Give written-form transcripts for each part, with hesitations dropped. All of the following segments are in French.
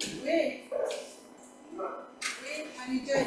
Oui, oui, manager.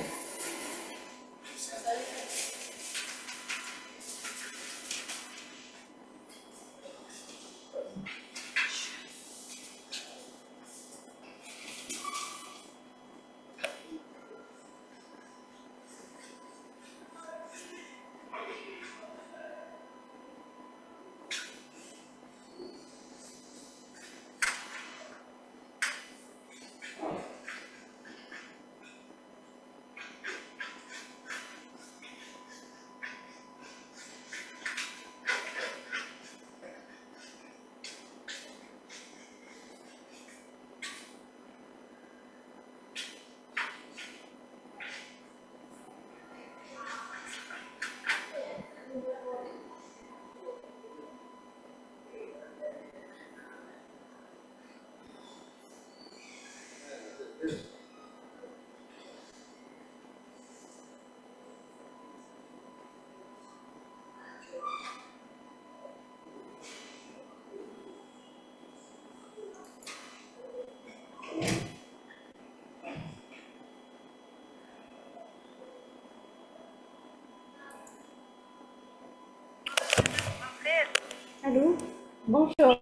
Allô? Bonjour.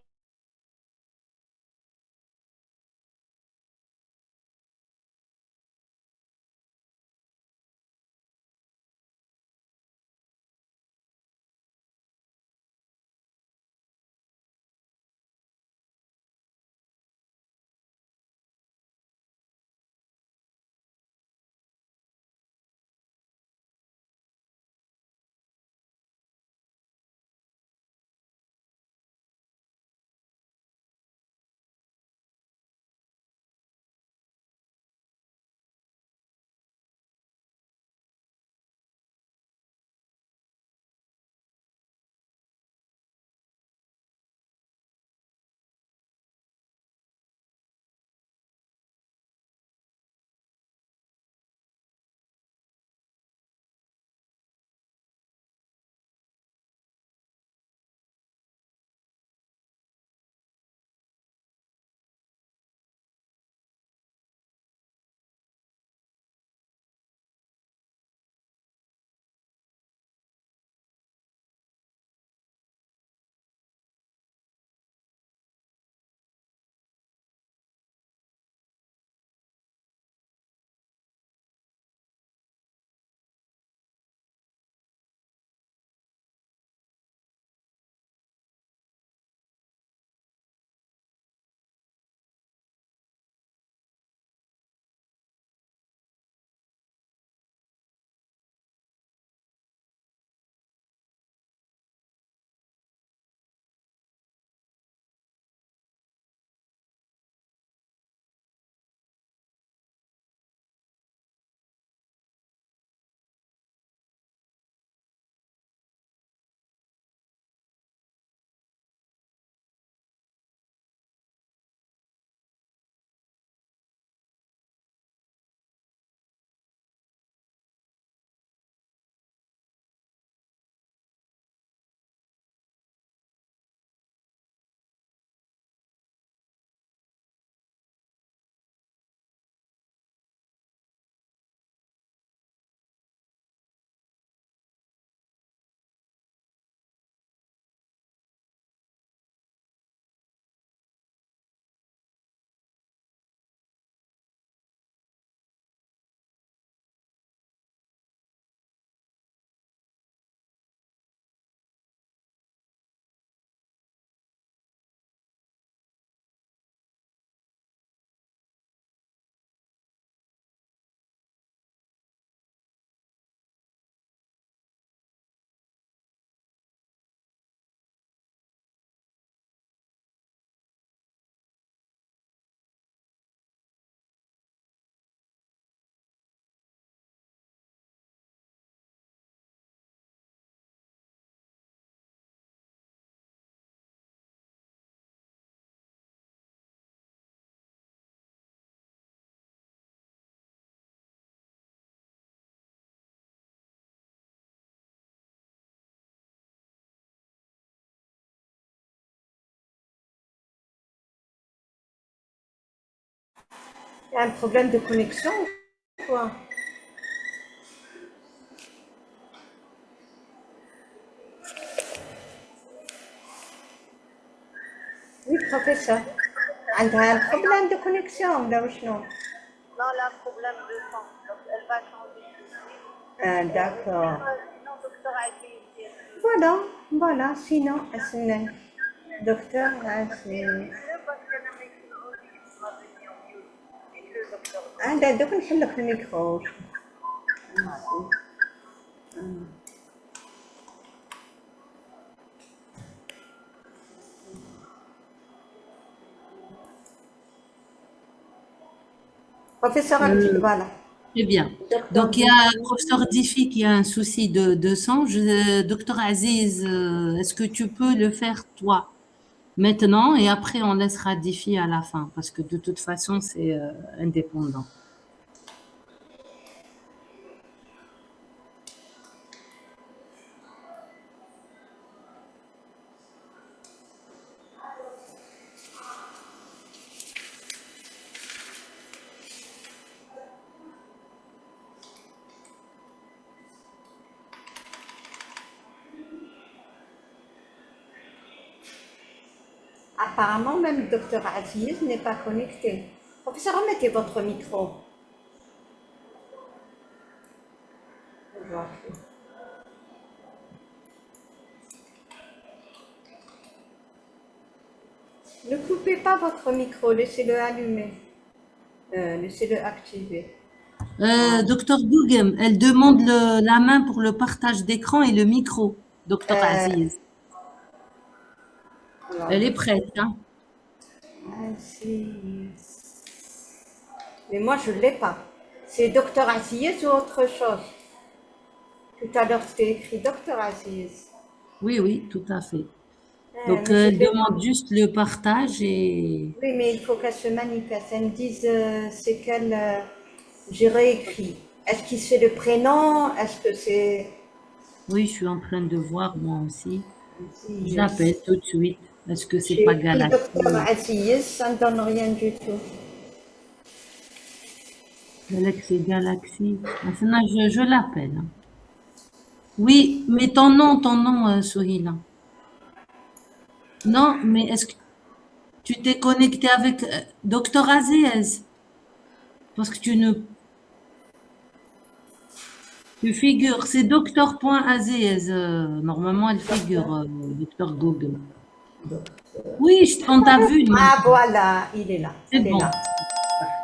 Il y a un problème de connexion ou quoi? Oui, professeur. عندها un problème de connexion ولا وشنو؟ Non, elle a un problème de sang. Donc, elle va changer tout de suite. Ah, d'accord. Sinon, docteur Aziz, Voilà, sinon, c'est docteur, c'est... parce qu'elle a mis une autre qui va venir mieux. Et que le docteur. Ah, دوك نحل لك الميكرو. Professeur, voilà. Très bien. Donc, il y a professeur Diffie qui a un souci de sang. Docteur Aziz, est-ce que tu peux le faire toi maintenant et après on laissera Diffie à la fin parce que de toute façon, c'est indépendant. Apparemment, même le docteur Aziz n'est pas connecté. Professeur, remettez votre micro. Ne coupez pas votre micro, laissez-le allumé. Laissez-le activé. Docteur Gougem, elle demande la main pour le partage d'écran et le micro, docteur Aziz. Alors, Elle est prête, hein? Aziz. Mais moi, je ne l'ai pas. C'est docteur Aziz ou autre chose? Tout à l'heure, c'était écrit docteur Aziz. Oui, oui, tout à fait. Donc, Mais elle demande juste le partage et... Oui, mais il faut qu'elle se manifeste. Elle me dise c'est quel... j'ai réécrit. Est-ce qu'il se fait le prénom? Est-ce que c'est... Oui, je suis en train de voir moi aussi. Si, Je l'appelle tout de suite. Est-ce que c'est j'ai pas écrit Galaxy? docteur Aziz, ça ne donne rien du tout. Galaxy. Maintenant, je l'appelle. Hein. Oui, mais ton nom, Sohila. Non, mais est-ce que tu t'es connecté avec Docteur Aziz? Parce que tu figures, c'est Docteur.Aziz. Normalement, elle figure, Docteur Google. Oui, on t'a vu. Ah, voilà, il est là. C'est Elle est bon. là.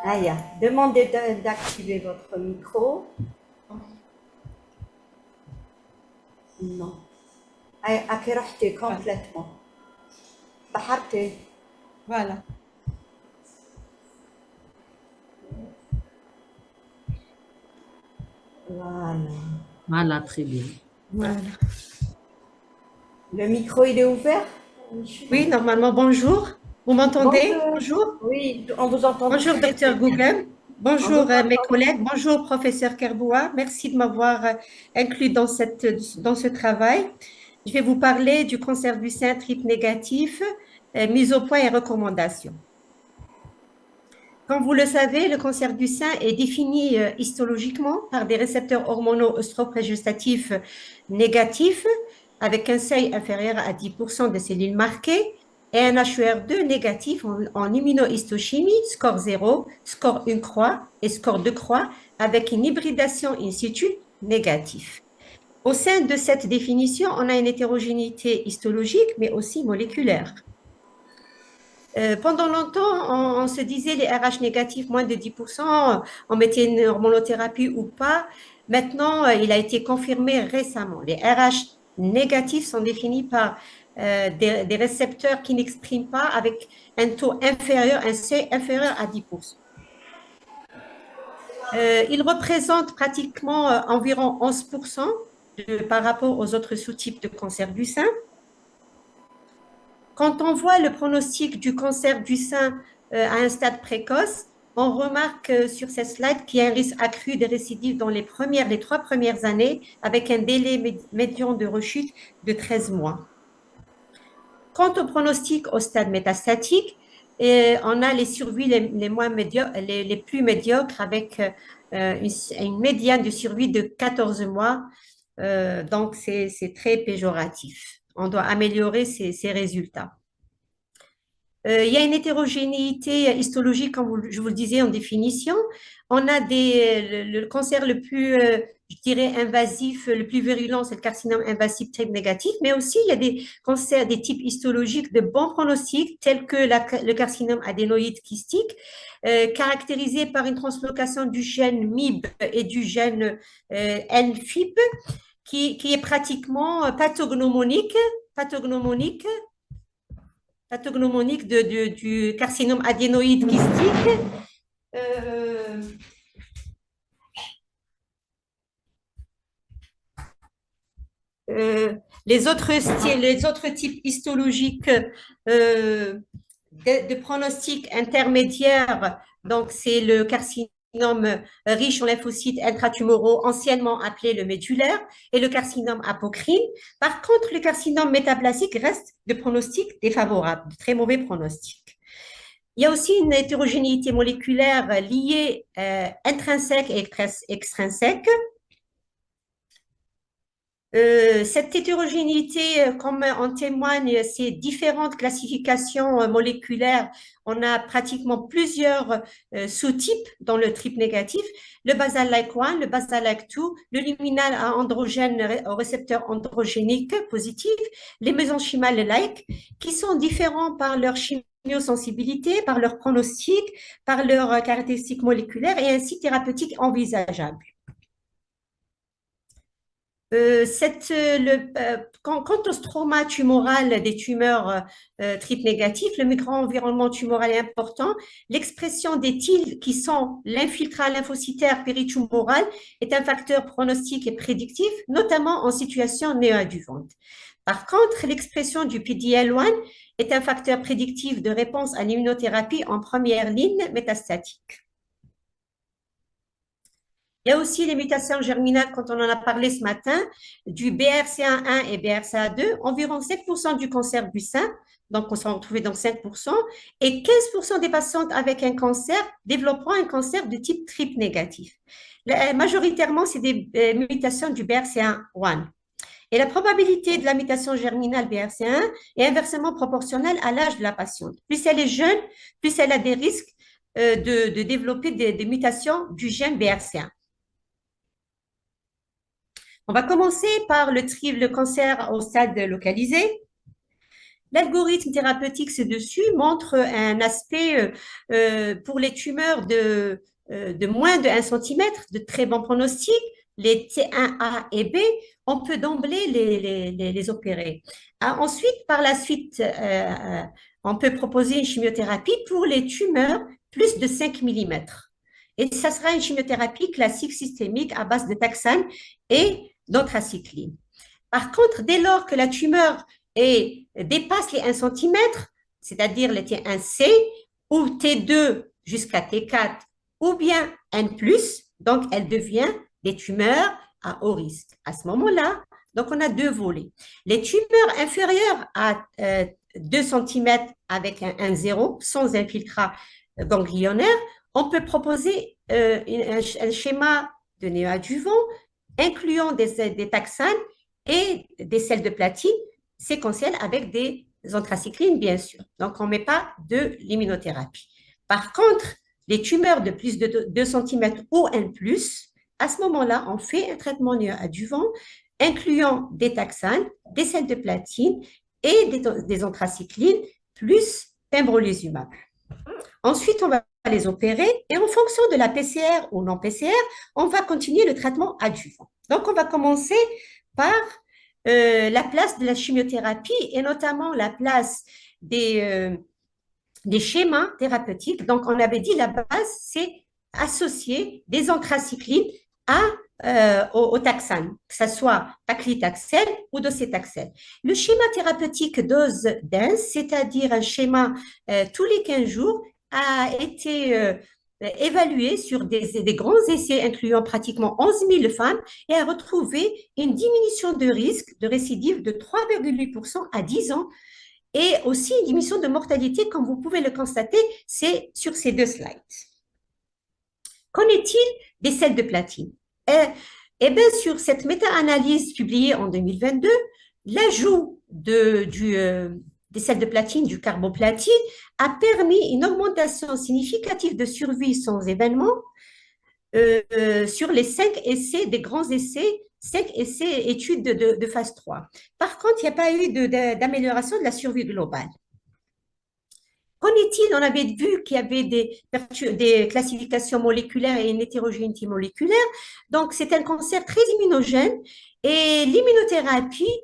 Aïe, demandez d'activer votre micro. Non. Aïe, complètement. بحرتي. Voilà. Voilà. Voilà, très bien. Voilà. Le micro, il est ouvert? Oui, normalement, bonjour. Vous m'entendez? Bonjour. Oui, on vous entend. Bonjour, docteur Gougem. Bonjour, Bonjour. mes collègues. Bonjour, professeur Kerboua. Merci de m'avoir inclus dans ce travail. Je vais vous parler du cancer du sein, triple négatif, mise au point et recommandations. Comme vous le savez, le cancer du sein est défini histologiquement par des récepteurs hormonaux œstroprogestatifs négatifs avec un seuil inférieur à 10% des cellules marquées et un HER2 négatif en immunohistochimie, score 0, score 1 croix et score 2 croix avec une hybridation in situ négative. Au sein de cette définition, on a une hétérogénéité histologique mais aussi moléculaire. Pendant longtemps, on se disait les RH négatifs, moins de 10%, on mettait une hormonothérapie ou pas. Maintenant, il a été confirmé récemment. Les RH négatifs sont définis par des récepteurs qui n'expriment pas avec un taux inférieur, un seuil inférieur à 10%. Ils représentent pratiquement environ 11% par rapport aux autres sous-types de cancer du sein. Quand on voit le pronostic du cancer du sein à un stade précoce, on remarque sur cette slide qu'il y a un risque accru de récidive dans les 3 premières années avec un délai médian de rechute de 13 mois. Quant au pronostic au stade métastatique, Et on a les survies les moins médiocres, les plus médiocres avec une médiane de survie de 14 mois. Donc, c'est très péjoratif. On doit améliorer ces résultats. Il y a une hétérogénéité histologique, comme je vous le disais en définition. On a le cancer le plus, je dirais, invasif, le plus virulent, c'est le carcinome invasif triple négatif, mais aussi il y a des cancers des types histologiques de bon pronostic, tels que le carcinome adénoïde kystique, caractérisé par une translocation du gène MIB et du gène NFIP, qui est pratiquement pathognomonique du carcinome adénoïde kystique. Les autres types histologiques de pronostic intermédiaire, donc c'est le carcinome riche en lymphocytes intratumoraux, anciennement appelé le médulaire, et le carcinome apocrine. Par contre, le carcinome métaplasique reste de pronostic défavorable, de très mauvais pronostic. Il y a aussi une hétérogénéité moléculaire liée intrinsèque et extrinsèque. Cette hétérogénéité, comme en témoignent ces différentes classifications moléculaires, on a pratiquement plusieurs sous-types dans le triple négatif, le basal-like 1, le basal-like 2, le luminal à androgène au récepteur androgénique positif, les mésenchymal-like, qui sont différents par leur chimiosensibilité, par leur pronostic, par leurs caractéristiques moléculaires et ainsi thérapeutiques envisageables. Quant au stroma tumoral des tumeurs triple négatifs, le micro-environnement tumoral est important. L'expression des TIL, qui sont l'infiltrat lymphocytaire péritumoral, est un facteur pronostique et prédictif, notamment en situation néoadjuvante. Par contre, l'expression du PDL1 est un facteur prédictif de réponse à l'immunothérapie en première ligne métastatique. Il y a aussi les mutations germinales, quand on en a parlé ce matin, du BRCA1 et BRCA2, environ 7% du cancer du sein, donc on s'en retrouvait dans 5%, et 15% des patientes avec un cancer développeront un cancer de type triple négatif. Majoritairement, c'est des mutations du BRCA1. Et la probabilité de la mutation germinale BRCA1 est inversement proportionnelle à l'âge de la patiente. Plus elle est jeune, plus elle a des risques de développer des mutations du gène BRCA1. On va commencer par le cancer au stade localisé. L'algorithme thérapeutique ci-dessus montre un aspect pour les tumeurs de moins de 1 cm, de très bon pronostic, les T1A et B, on peut d'emblée les opérer. Ensuite, par la suite, on peut proposer une chimiothérapie pour les tumeurs plus de 5 mm. Et ça sera une chimiothérapie classique systémique à base de taxane et d'anthracycline. Par contre, dès lors que la tumeur dépasse les 1 cm, c'est-à-dire les T1C ou T2 jusqu'à T4 ou bien N+, donc elle devient des tumeurs à haut risque. À ce moment-là, donc on a deux volets. Les tumeurs inférieures à 2 cm avec un 0 sans infiltrat ganglionnaire, on peut proposer un schéma de néoadjuvant incluant des taxanes et des sels de platine séquentiels avec des anthracyclines, bien sûr. Donc, on ne met pas de l'immunothérapie. Par contre, les tumeurs de plus de 2 cm ou N+, à ce moment-là, on fait un traitement néoadjuvant incluant des taxanes, des sels de platine et des anthracyclines plus pembrolizumab. Ensuite, on va les opérer et en fonction de la PCR ou non PCR, on va continuer le traitement adjuvant. Donc, on va commencer par la place de la chimiothérapie et notamment la place des schémas thérapeutiques. Donc, on avait dit la base, c'est associer des anthracyclines au taxane, que ce soit paclitaxel ou docetaxel. Le schéma thérapeutique dose dense, c'est-à-dire un schéma tous les 15 jours, a été évalué sur des grands essais incluant pratiquement 11 000 femmes et a retrouvé une diminution de risque de récidive de 3,8% à 10 ans et aussi une diminution de mortalité, comme vous pouvez le constater, c'est sur ces deux slides. Qu'en est-il des sels de platine? Eh bien, sur cette méta-analyse publiée en 2022, l'ajout des sels de platine, du carboplatine, a permis une augmentation significative de survie sans événement sur les 5 essais, des grands essais, 5 essais études de phase 3. Par contre, il n'y a pas eu d'amélioration de la survie globale. Qu'en est-il? On avait vu qu'il y avait des classifications moléculaires et une hétérogénéité moléculaire. Donc, c'est un cancer très immunogène et l'immunothérapie,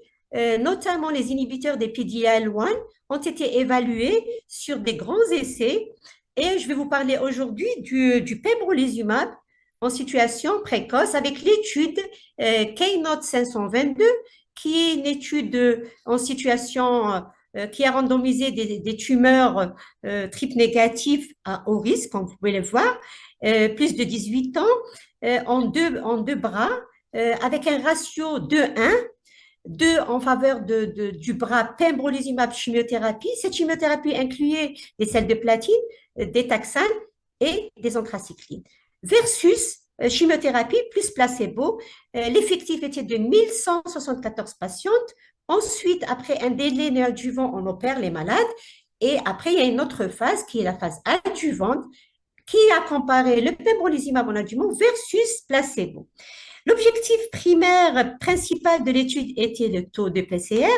notamment les inhibiteurs des PD-L1, ont été évalués sur des grands essais. Et je vais vous parler aujourd'hui du pembrolizumab en situation précoce avec l'étude Keynote 522, qui est une étude en situation qui a randomisé des tumeurs triple négatives à haut risque, comme vous pouvez le voir, plus de 18 ans, en deux bras, avec un ratio 2-1, 2 en faveur du bras pembrolizumab chimiothérapie. Cette chimiothérapie incluait des sels de platine, des taxanes et des anthracyclines, versus chimiothérapie plus placebo. L'effectif était de 1174 patientes. Ensuite, après un délai néoadjuvant, on opère les malades. Et après, il y a une autre phase qui est la phase adjuvante qui a comparé le pembrolizumab en adjuvant versus placebo. L'objectif primaire principal de l'étude était le taux de PCR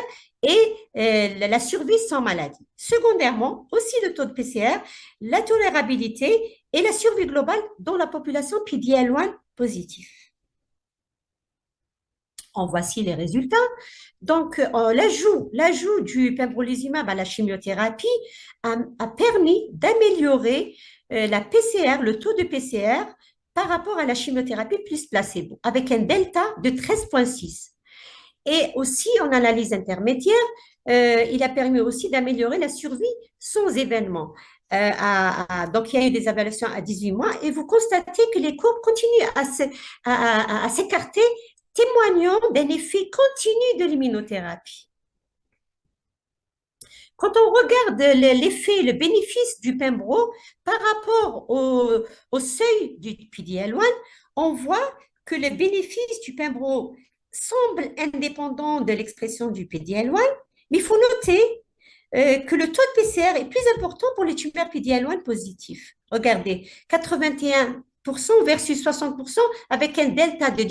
et la survie sans maladie. Secondairement, aussi le taux de PCR, la tolérabilité et la survie globale dans la population PD-L1 positive. En voici les résultats. Donc, l'ajout du pembrolizumab à la chimiothérapie a permis d'améliorer la PCR, le taux de PCR, par rapport à la chimiothérapie plus placebo, avec un delta de 13,6. Et aussi, en analyse intermédiaire, il a permis aussi d'améliorer la survie sans événement. Donc, il y a eu des évaluations à 18 mois et vous constatez que les courbes continuent à s'écarter, témoignant d'un effet continu de l'immunothérapie. Quand on regarde l'effet, le bénéfice du pembro par rapport au seuil du PD-L1, on voit que le bénéfice du pembro semble indépendant de l'expression du PD-L1, mais il faut noter que le taux de PCR est plus important pour les tumeurs PD-L1 positifs. Regardez, 81% versus 60% avec un delta de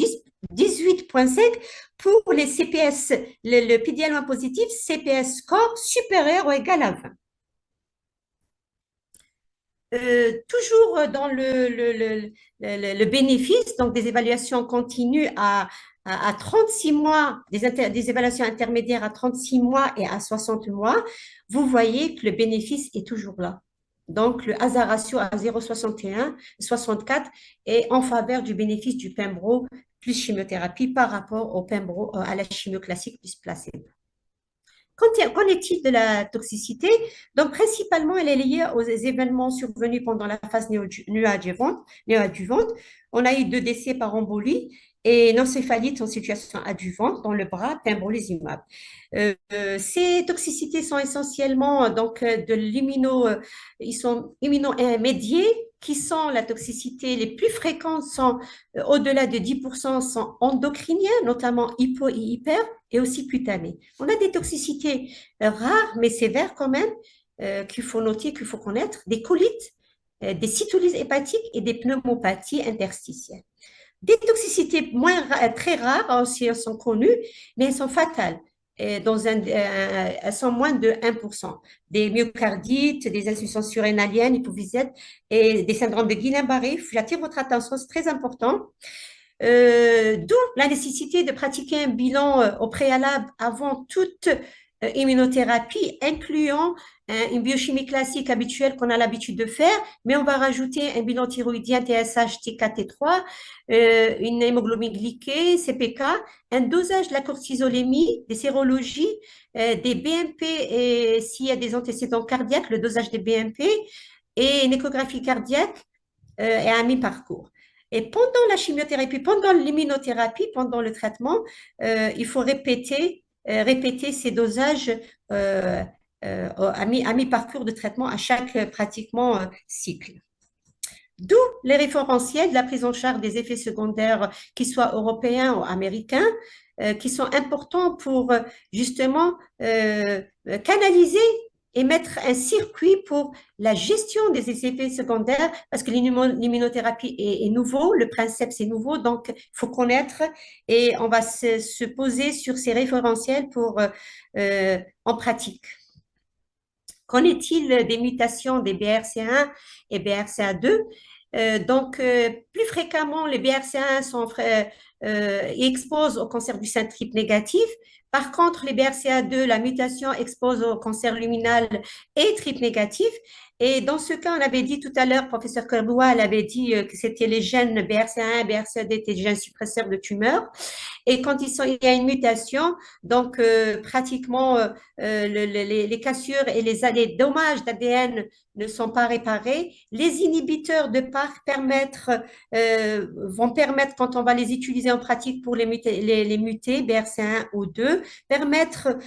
18,5 pour les CPS, le PD-L1 positif, CPS score supérieur ou égal à 20. Toujours dans le bénéfice, donc des évaluations continues à 36 mois, des évaluations intermédiaires à 36 mois et à 60 mois, vous voyez que le bénéfice est toujours là. Donc, le hazard ratio à 0,64 est en faveur du bénéfice du pembro plus chimiothérapie par rapport au pembro, à la chimio classique plus placebo. Qu'en est-il de la toxicité? Donc, principalement, elle est liée aux événements survenus pendant la phase néoadjuvante. On a eu 2 décès par embolie et une encéphalite en situation adjuvante dans le bras pembrolizumab. Ces toxicités sont essentiellement donc ils sont immunomédiés, qui sont la toxicité les plus fréquentes sont au-delà de 10% sont endocriniens, notamment hypo et hyper, et aussi cutanées. On a des toxicités rares mais sévères quand même qu'il faut noter, qu'il faut connaître, des colites, des cytolyses hépatiques et des pneumopathies interstitielles. Des toxicités très rares aussi sont connues, mais elles sont fatales. Elles sont moins de 1%. Des myocardites, des insuffisances surrénaliennes, hypovisettes et des syndromes de Guillain-Barré. J'attire votre attention, c'est très important. D'où la nécessité de pratiquer un bilan au préalable avant toute immunothérapie, incluant une biochimie classique habituelle qu'on a l'habitude de faire, mais on va rajouter un bilan thyroïdien TSH, T4, T3, une hémoglobine glyquée, CPK, un dosage de la cortisolémie, des sérologies, des BMP et s'il y a des antécédents cardiaques, le dosage des BMP et une échographie cardiaque et un mi-parcours. Et pendant la chimiothérapie, pendant l'immunothérapie, pendant le traitement, il faut répéter ces dosages à mi-parcours de traitement à chaque pratiquement cycle. D'où les référentiels de la prise en charge des effets secondaires, qu'ils soient européens ou américains, qui sont importants pour justement canaliser et mettre un circuit pour la gestion des effets secondaires, parce que l'immunothérapie est nouveau, le principe c'est nouveau, donc il faut connaître et on va se poser sur ces référentiels pour en pratique. Qu'en est-il des mutations des BRCA1 et BRCA2? Plus fréquemment, les BRCA1 sont exposent au cancer du sein triple négatif. Par contre, les BRCA2, la mutation expose au cancer luminal et triple négatif. Et dans ce cas, on avait dit tout à l'heure, professeur Kerboua, elle avait dit que c'était les gènes BRCA1, BRCA2 étaient des gènes suppresseurs de tumeurs. Et quand il y a une mutation, donc pratiquement les cassures et les dommages d'ADN ne sont pas réparés. Les inhibiteurs de PARC vont permettre, quand on va les utiliser en pratique pour les muter BRCA1 ou 2, permettre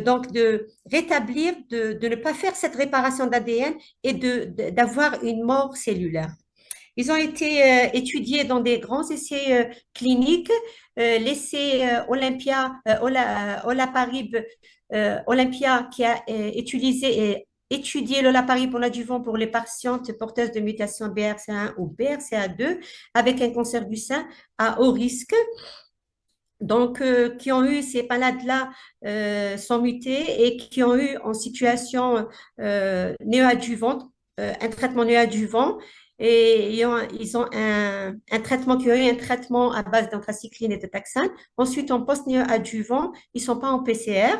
donc de rétablir, de ne pas faire cette réparation d'ADN et d'avoir une mort cellulaire. Ils ont été étudiés dans des grands essais cliniques. L'essai Olaparib Olympia qui a étudié l'olaparib en adjuvant pour les patientes porteuses de mutation BRCA1 ou BRCA2 avec un cancer du sein à haut risque. Donc, qui ont eu ces malades-là sont mutés et qui ont eu en situation néoadjuvante, un traitement néoadjuvant. Et ils ont un traitement qui a eu un traitement à base d'anthracycline et de taxane. Ensuite, en post-néoadjuvant, ils ne sont pas en PCR.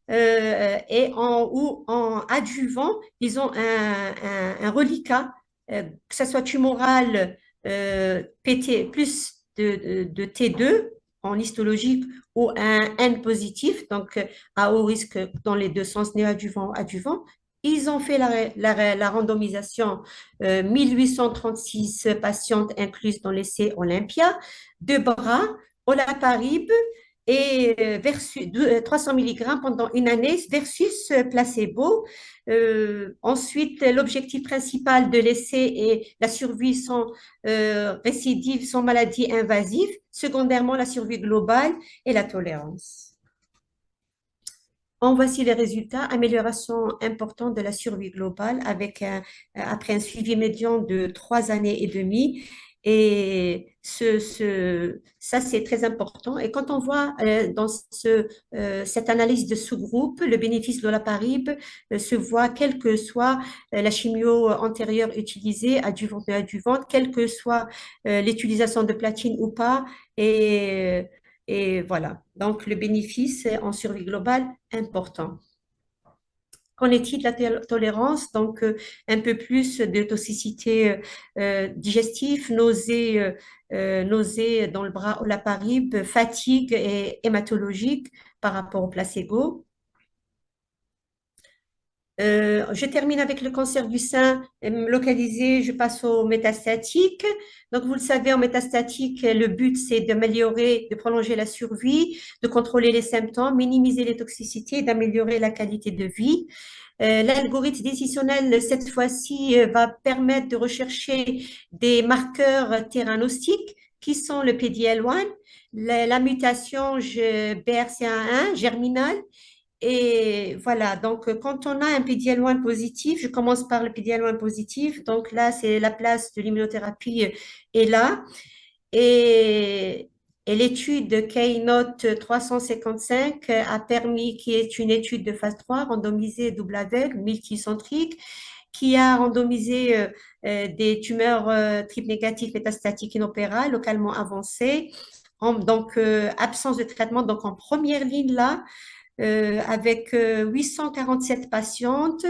Ou en adjuvant, ils ont un reliquat, que ce soit tumoral PT plus de T2 en histologique ou un N positif, donc à haut risque dans les deux sens, néoadjuvant, adjuvant. Ils ont fait la randomisation, 1836 patientes incluses dans l'essai Olympia, 2 bras, olaparib et 300 mg pendant une année versus placebo. Ensuite, l'objectif principal de l'essai est la survie sans récidive, sans maladie invasive. Secondairement, la survie globale et la tolérance. Voici les résultats. Amélioration importante de la survie globale après un suivi médian de 3 années et demie. Et ça, c'est très important. Et quand on voit dans cette analyse de sous-groupe, le bénéfice de l'olaparib se voit quelle que soit la chimio antérieure utilisée, adjuvante ou adjuvante, quelle que soit l'utilisation de platine ou pas. Et voilà, donc le bénéfice en survie globale important. Qu'en est-il de la tolérance? Donc, un peu plus de toxicité digestive, nausée dans le bras olaparib, fatigue et hématologique par rapport au placebo. Je termine avec le cancer du sein localisé, je passe au métastatique. Donc, vous le savez, en métastatique, le but, c'est d'améliorer, de prolonger la survie, de contrôler les symptômes, minimiser les toxicités, d'améliorer la qualité de vie. L'algorithme décisionnel, cette fois-ci, va permettre de rechercher des marqueurs théranostiques qui sont le PDL1, la mutation BRCA1 germinale. Et voilà, donc quand on a un PDL1 positif, je commence par le PDL1 positif, donc là, c'est la place de l'immunothérapie est là. Et l'étude Keynote 355 a permis, qui est une étude de phase 3, randomisée double aveugle, multicentrique, qui a randomisé des tumeurs triple négatives métastatiques inopérables, localement avancées, donc absence de traitement, donc en première ligne là, avec 847 patientes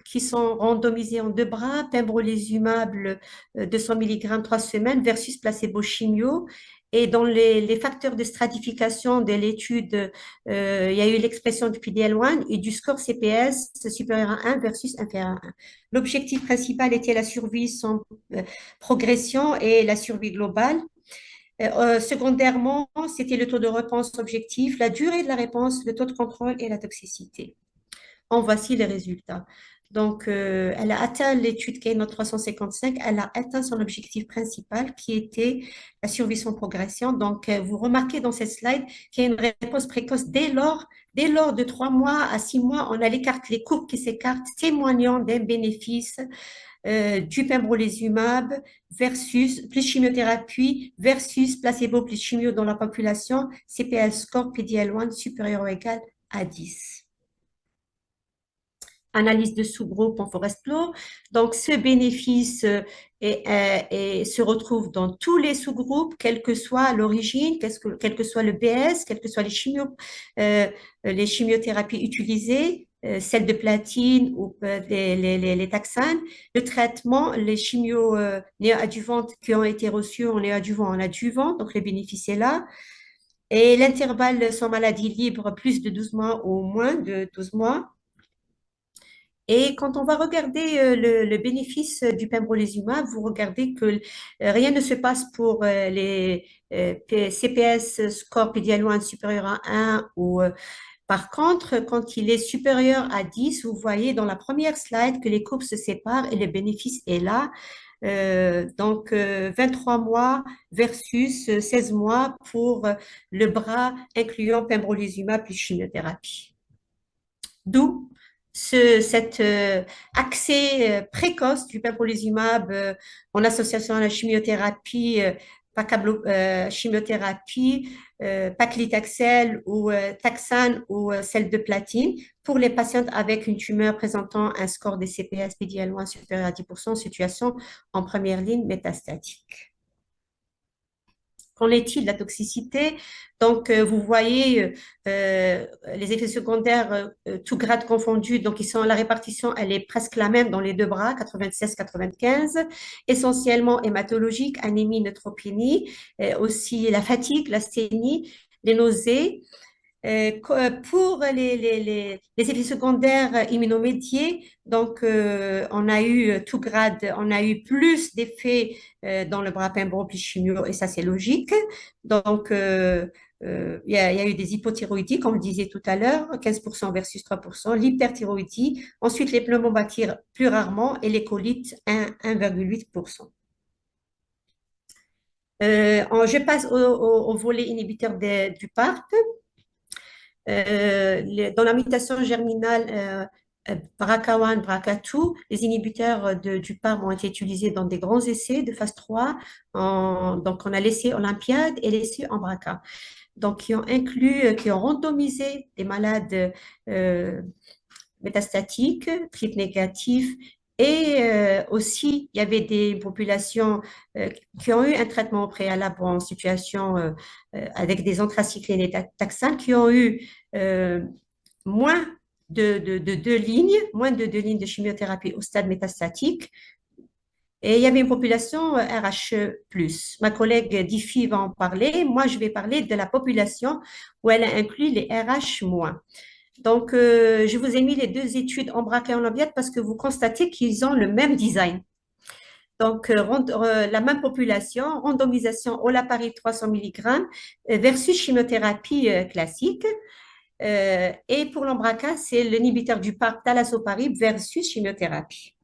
qui sont randomisées en 2 bras, pembrolizumab 200 mg 3 semaines versus placebo chimio. Et dans les facteurs de stratification de l'étude, il y a eu l'expression du PDL1 et du score CPS supérieur à 1 versus inférieur à 1. L'objectif principal était la survie sans progression et la survie globale. Secondairement, c'était le taux de réponse objectif, la durée de la réponse, le taux de contrôle et la toxicité. En voici les résultats. Donc, elle a atteint l'étude Keynote 355, elle a atteint son objectif principal qui était la survie sans progression. Donc, vous remarquez dans cette slide qu'il y a une réponse précoce dès lors de 3 mois à 6 mois, on a les courbes qui s'écartent, témoignant d'un bénéfice du pembrolizumab versus plus chimiothérapie versus placebo plus chimio dans la population, CPL score PDL1 supérieur ou égal à 10. Analyse de sous-groupe en forest plot. Donc, ce bénéfice se retrouve dans tous les sous-groupes, quelle que soit l'origine, quel que soit le BS, quelles que soient les chimiothérapies utilisées, celles de platine ou les taxanes. Le traitement, les chimios néoadjuvantes qui ont été reçues en néoadjuvant en adjuvant, donc le bénéfice est là. Et l'intervalle sans maladie libre, plus de 12 mois ou moins de 12 mois. Et quand on va regarder le bénéfice du pembrolizumab, vous regardez que rien ne se passe pour les CPS score PD-L1 supérieur à 1 ou par contre, quand il est supérieur à 10, vous voyez dans la première slide que les courbes se séparent et le bénéfice est là. Donc, 23 mois versus 16 mois pour le bras incluant pembrolizumab plus chimiothérapie. D'où cet accès précoce du pembrolizumab en association à la chimiothérapie, chimiothérapie, paclitaxel ou taxane ou celle de platine pour les patientes avec une tumeur présentant un score de CPS PD-L1 supérieur à 10% en situation en première ligne métastatique. Qu'en est-il de la toxicité? Donc, vous voyez les effets secondaires, tout grade confondu. Donc, la répartition, elle est presque la même dans les deux bras, 96-95, essentiellement hématologique, anémie, neutropénie, aussi la fatigue, l'asthénie, les nausées. Pour les effets secondaires immunomédiés, donc on a eu tout grade, on a eu plus d'effets dans le bras pembro plus chimio et ça c'est logique. Donc il y a eu des hypothyroïdies, comme je disais tout à l'heure, 15% versus 3%, l'hyperthyroïdie, ensuite les pneumobactères plus rarement et les colites 1,8%. Je passe au volet inhibiteur du PARP. Dans la mutation germinale BRCA1, BRCA2, les inhibiteurs du PARP ont été utilisés dans des grands essais de phase 3. Donc, on a laissé Olympiade et laissé Embraca. Donc, qui ont randomisé des malades métastatiques, triple négatifs, et aussi, il y avait des populations qui ont eu un traitement préalable en situation avec des anthracyclines et taxanes, qui ont eu moins de deux lignes de chimiothérapie au stade métastatique. Et il y avait une population RH+. Ma collègue Diffie va en parler. Moi, je vais parler de la population où elle a inclus les RH-. Donc, je vous ai mis les deux études Embraca et Olympiade parce que vous constatez qu'ils ont le même design. Donc, la même population, randomisation olaparib 300 mg versus chimiothérapie classique. Et pour l'Embraca, c'est l'inhibiteur du PARP talazoparib versus chimiothérapie.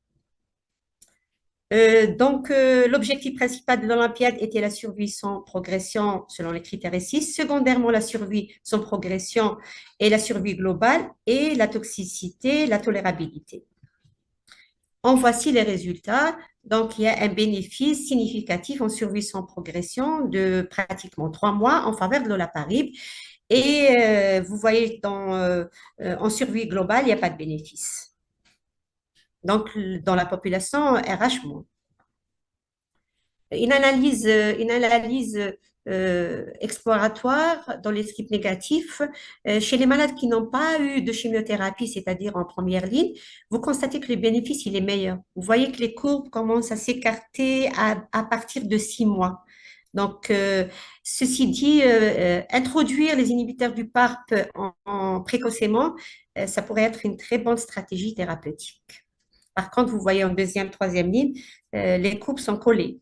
Donc, l'objectif principal de l'Olympiade était la survie sans progression selon les critères ici. Secondairement, la survie sans progression et la survie globale et la toxicité, la tolérabilité. En voici les résultats. Donc, il y a un bénéfice significatif en survie sans progression de pratiquement 3 mois en faveur de l'olaparib. Et vous voyez, en survie globale, il n'y a pas de bénéfice. Donc, dans la population RH-. Une analyse exploratoire dans les scripts négatifs chez les malades qui n'ont pas eu de chimiothérapie, c'est-à-dire en première ligne, vous constatez que le bénéfice il est meilleur. Vous voyez que les courbes commencent à s'écarter à partir de 6 mois. Donc, ceci dit, introduire les inhibiteurs du PARP précocement, ça pourrait être une très bonne stratégie thérapeutique. Par contre, vous voyez en deuxième, troisième ligne, les courbes sont collées.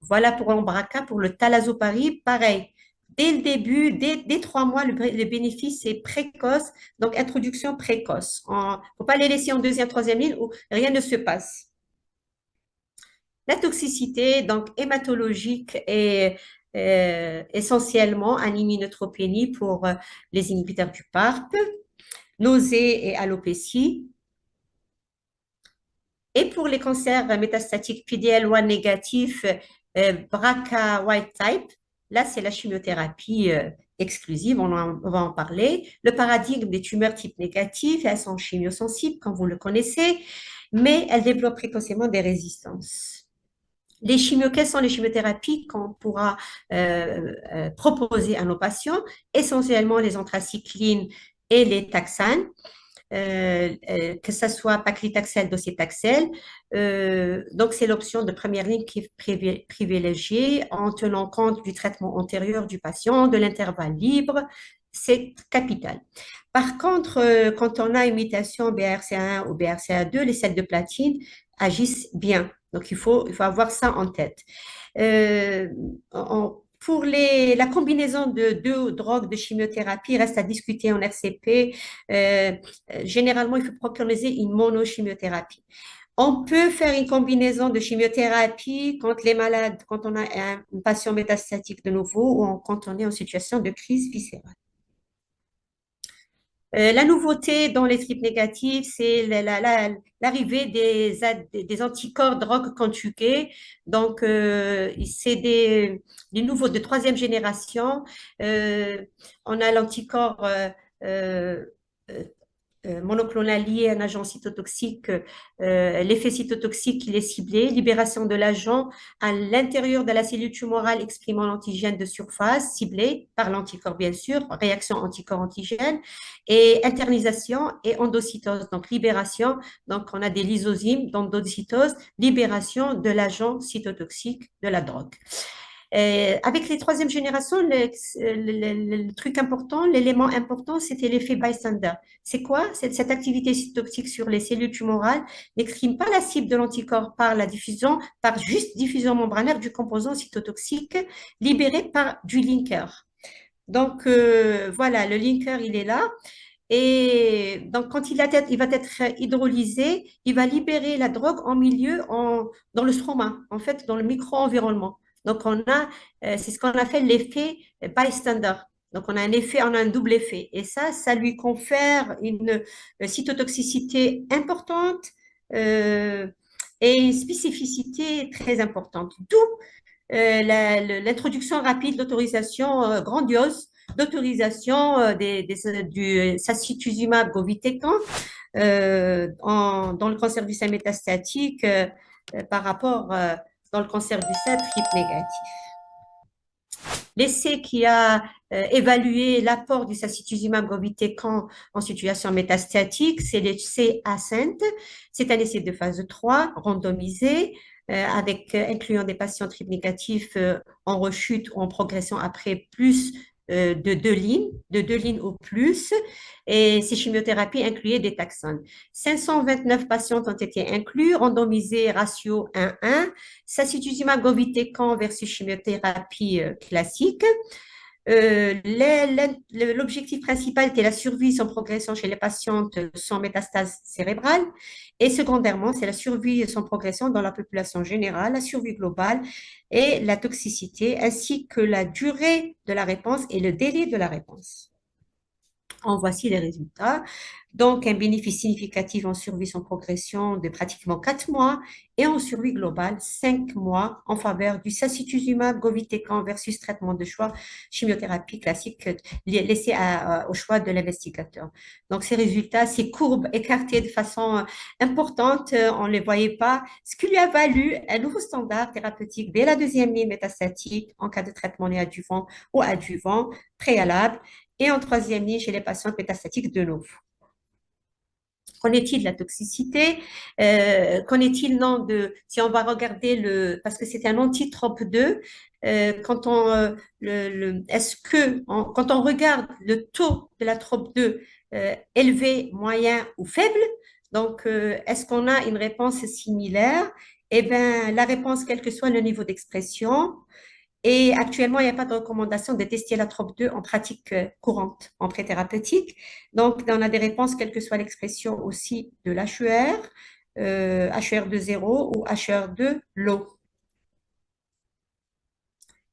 Voilà pour l'Embraca, pour le Talazoparib, pareil. Dès le début, dès 3 mois, le bénéfice est précoce, donc introduction précoce. Il ne faut pas les laisser en deuxième, troisième ligne où rien ne se passe. La toxicité, donc hématologique, est essentiellement anémie neutropénie pour les inhibiteurs du PARP, nausées et alopécie. Et pour les cancers métastatiques PDL1 négatifs, BRCA wild type, là, c'est la chimiothérapie exclusive, on va en parler. Le paradigme des tumeurs type négatif, elles sont chimiosensibles, comme vous le connaissez, mais elles développent précocement des résistances. Quelles sont les chimiothérapies qu'on pourra proposer à nos patients? Essentiellement les anthracyclines et les taxanes. Que ce soit paclitaxel, docetaxel. Donc, c'est l'option de première ligne qui est privilégiée en tenant compte du traitement antérieur du patient, de l'intervalle libre. C'est capital. Par contre, quand on a une mutation BRCA1 ou BRCA2, les sels de platine agissent bien. Donc, il faut avoir ça en tête. Pour la combinaison de deux drogues de chimiothérapie, reste à discuter en RCP. Généralement, il faut préconiser une monochimiothérapie. On peut faire une combinaison de chimiothérapie quand les malades, quand on a un patient métastatique de nouveau ou quand on est en situation de crise viscérale. La nouveauté dans les tripes négatives, c'est l'arrivée des anticorps drogue conjugués. Donc, c'est des nouveaux de troisième génération. On a l'anticorps euh, monoclonal lié à un agent cytotoxique, l'effet cytotoxique il est ciblé, libération de l'agent à l'intérieur de la cellule tumorale exprimant l'antigène de surface, ciblé par l'anticorps bien sûr, réaction anticorps-antigène, et internisation et endocytose, donc libération, donc on a des lysosymes d'endocytose, libération de l'agent cytotoxique de la drogue. Avec les troisième générations, le truc important, l'élément important, c'était l'effet bystander. C'est quoi? Cette activité cytotoxique sur les cellules tumorales n'exprime pas la cible de l'anticorps par la diffusion, par juste diffusion membranaire du composant cytotoxique libéré par du linker. Donc, voilà, le linker, il est là. Et donc, quand il va être hydrolysé, il va libérer la drogue en milieu, dans le stroma, en fait, dans le micro-environnement. Donc, c'est ce qu'on appelle l'effet bystander. Donc, on a un double effet. Et ça lui confère une cytotoxicité importante et une spécificité très importante. D'où l'introduction rapide, l'autorisation grandiose d'autorisation du sacituzumab govitecan dans le cancer du sein métastatique par rapport dans le cancer du sein triple négatif. L'essai qui a évalué l'apport du sacituzumab govitecan en situation métastatique, c'est l'essai ASCENT. C'est un essai de phase 3, randomisé, incluant des patients triple négatifs en rechute ou en progression après plus de 2 lignes ou plus, et ces chimiothérapies incluaient des taxanes. 529 patientes ont été inclus, randomisés ratio 1-1, sacituzumab govitecan versus chimiothérapie classique. L'objectif principal était la survie sans progression chez les patientes sans métastase cérébrale et secondairement, c'est la survie sans progression dans la population générale, la survie globale et la toxicité ainsi que la durée de la réponse et le délai de la réponse. En voici les résultats. Donc, un bénéfice significatif en survie sans progression de pratiquement 4 mois et en survie globale 5 mois en faveur du sacituzumab govitecan versus traitement de choix chimiothérapie classique laissé au choix de l'investigateur. Donc, ces résultats, ces courbes écartées de façon importante, on ne les voyait pas, ce qui lui a valu un nouveau standard thérapeutique dès la deuxième ligne métastatique en cas de traitement néadjuvant ou adjuvant préalable et en troisième ligne chez les patients métastatiques de nouveau. Qu'en est-il de la toxicité? Qu'en est-il si on va regarder parce que c'est un anti-TROP2, quand on regarde le taux de la TROP2 élevé, moyen ou faible, donc est-ce qu'on a une réponse similaire? Eh bien, la réponse, quel que soit le niveau d'expression, et actuellement, il n'y a pas de recommandation de tester la TROP2 en pratique courante, en pré-thérapeutique. Donc, on a des réponses, quelle que soit l'expression aussi de l'HER, HER de 0 ou HER de low.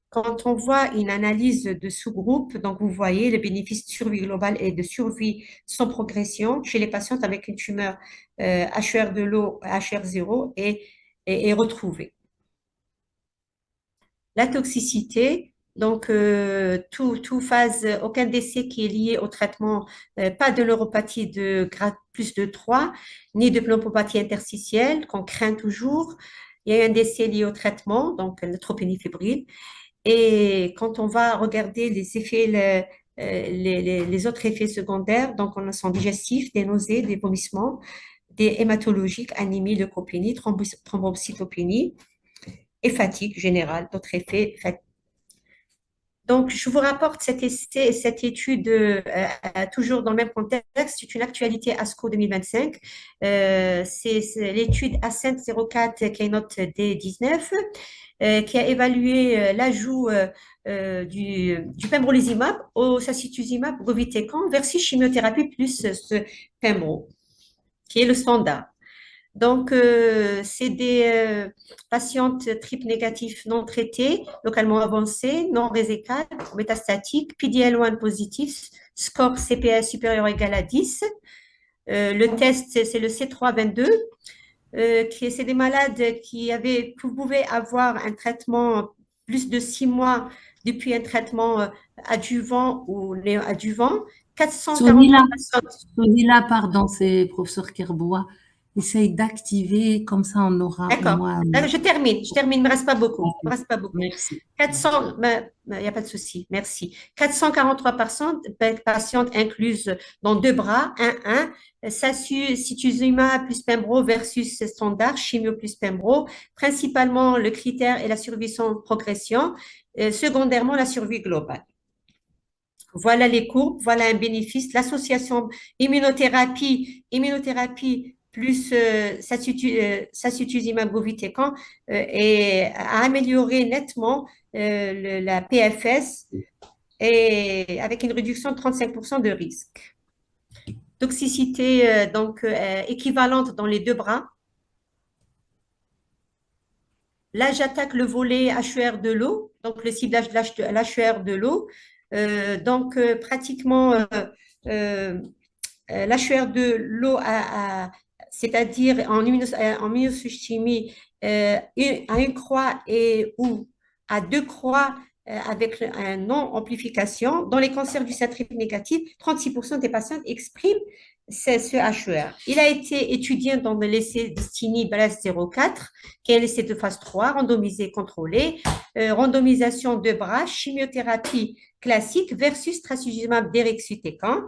Quand on voit une analyse de sous-groupe, donc vous voyez le bénéfice de survie globale et de survie sans progression chez les patients avec une tumeur HER de low, HER0 est retrouvé. La toxicité, donc aucun décès qui est lié au traitement, pas de neuropathie de grade plus de 3, ni de pneumopathie interstitielle qu'on craint toujours. Il y a eu un décès lié au traitement, donc le tropinifébril. Et quand on va regarder les effets, les autres effets secondaires, donc on a son digestif, des nausées, des vomissements, des hématologiques, anémie, leucopénie, thrombocytopénie et fatigue générale, d'autres effets. Donc, je vous rapporte cet essai, cette étude toujours dans le même contexte. C'est une actualité ASCO 2025. C'est l'étude Ascent 04 Keynote D19 qui a évalué l'ajout du pembrolizumab au sacituzumab govitecan versus chimiothérapie plus ce pembro, qui est le standard. Donc, c'est des patientes triple négatifs non traitées, localement avancées, non résecales, métastatiques, PDL1 positif, score CPS supérieur ou égal à 10. Le test, c'est le C322. C'est des malades qui pouvaient avoir un traitement plus de 6 mois depuis un traitement adjuvant ou néoadjuvant. 443 patientes. Sonia, pardon, c'est professeur Kerbois. Essaye d'activer, comme ça on aura au D'accord. moins. Je termine, il ne me reste pas beaucoup. Il me reste pas beaucoup. Merci. 400, il n'y a pas de souci, merci. 443 patientes incluses dans deux bras, 1-1, sacituzumab plus pembro versus standard, chimio plus pembro. Principalement, le critère est la survie sans progression, secondairement, la survie globale. Voilà les courbes, voilà un bénéfice. L'association immunothérapie plus sacituzumab govitecan a amélioré nettement la PFS et avec une réduction de 35% de risque. Toxicité équivalente dans les deux bras. Là, j'attaque le volet HER de l'eau, donc le ciblage de l'HER de l'eau. Pratiquement l'HER de l'eau, c'est-à-dire en immunohistochimie, à une croix ou à deux croix avec un non-amplification. Dans les cancers du sein triple négatif, 36% des patients expriment ce HER. Il a été étudié dans l'essai Destiny Breast 04, qui est un essai de phase 3, randomisé, contrôlé, randomisation de bras, chimiothérapie classique versus trastuzumab deruxtecan.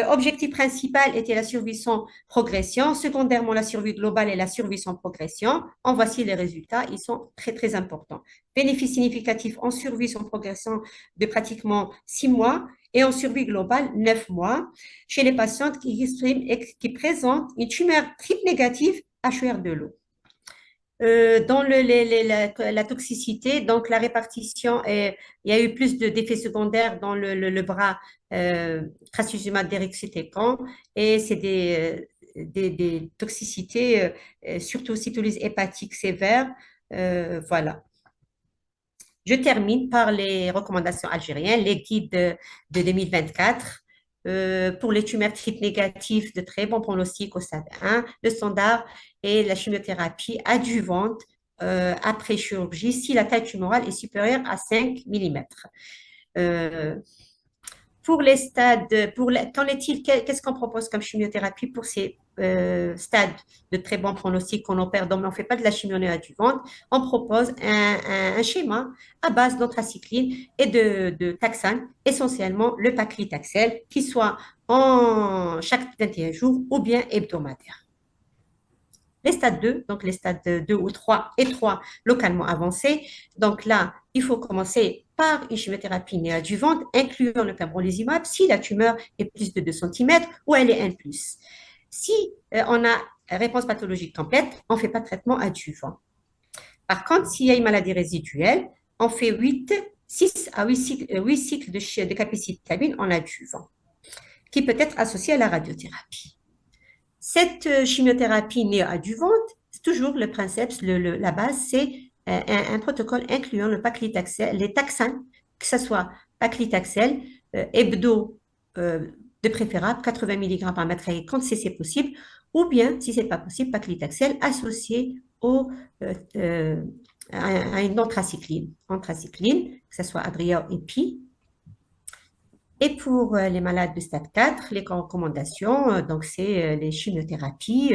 Objectif principal était la survie sans progression, secondairement la survie globale et la survie sans progression. En voici les résultats, ils sont très très importants. Bénéfice significatif en survie sans progression de pratiquement 6 mois et en survie globale 9 mois chez les patientes qui présentent une tumeur triple négative HER de l'eau. Dans la toxicité, donc la répartition, il y a eu plus d'effets secondaires dans le bras trastuzumab deruxtecan et c'est des toxicités, surtout cytolyse hépatique sévère. Voilà. Je termine par les recommandations algériennes, les guides de 2024. Pour les tumeurs triple négatives de très bon pronostic au stade 1, le standard est la chimiothérapie adjuvante après chirurgie si la taille tumorale est supérieure à 5 mm. Pour les stades, qu'en est-il, qu'est-ce qu'on propose comme chimiothérapie pour ces stades de très bon pronostic qu'on opère, donc on ne fait pas de la chimio adjuvante, on propose un schéma à base d'anthracycline et de taxane, essentiellement le paclitaxel, qui soit en chaque 21 jours ou bien hebdomadaire. Les stades 2, donc les stades 2 ou 3 et 3 localement avancés. Donc là, il faut commencer par une chimiothérapie néoadjuvante, incluant le pembrolizumab, si la tumeur est plus de 2 cm ou elle est 1+. Si on a réponse pathologique complète, on ne fait pas de traitement adjuvant. Par contre, s'il y a une maladie résiduelle, on fait 6 à 8 cycles de capecitabine en adjuvant, qui peut être associé à la radiothérapie. Cette chimiothérapie néoadjuvante, c'est toujours le principe, la base, c'est un protocole incluant le paclitaxel, les taxanes, que ce soit paclitaxel, hebdo de préférable, 80 mg par mètre carré quand c'est possible, ou bien, si ce n'est pas possible, paclitaxel associé à une anthracycline, que ce soit Adria ou Epi. Et pour les malades de stade 4, les recommandations, donc c'est les chimiothérapies,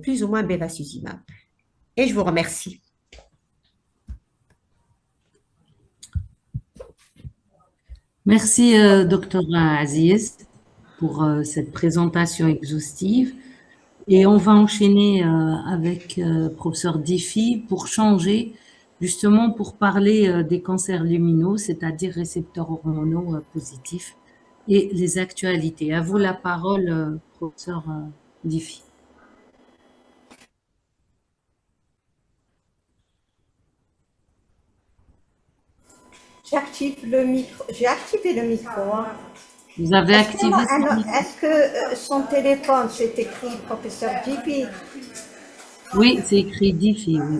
plus ou moins bevacizumab. Et je vous remercie. Merci, Dr Aziz, pour cette présentation exhaustive. Et on va enchaîner avec professeur Diffie pour changer, justement pour parler des cancers lumineux, c'est-à-dire récepteurs hormonaux positifs et les actualités. À vous la parole, professeur Diffie. J'active le micro. J'ai activé le micro. Hein. Vous avez activé Est-ce que son téléphone, c'est écrit professeur Diffie? Oui, c'est écrit Diffie, oui.